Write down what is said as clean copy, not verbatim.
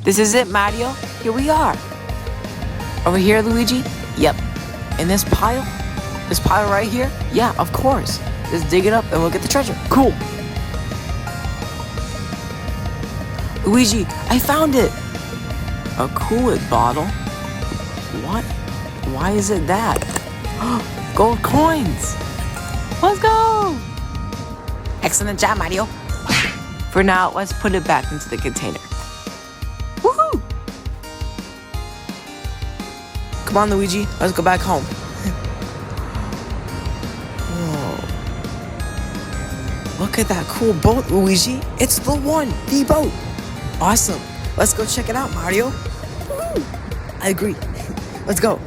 This is it, Mario. Here we are. Over here, Luigi? Yep. In this pile? This pile right here? Yeah, of course. Just dig it up and we'll get the treasure. Cool. Luigi, I found it. A Kool-Aid bottle? What? Why is it that? Gold coins. Let's go. Excellent job, Mario. For now, let's put it back into the container. Woohoo! Come on, Luigi. Let's go back home. Whoa. Look at that cool boat, Luigi. It's the boat. Awesome. Let's go check it out, Mario. Woo! I agree. Let's go.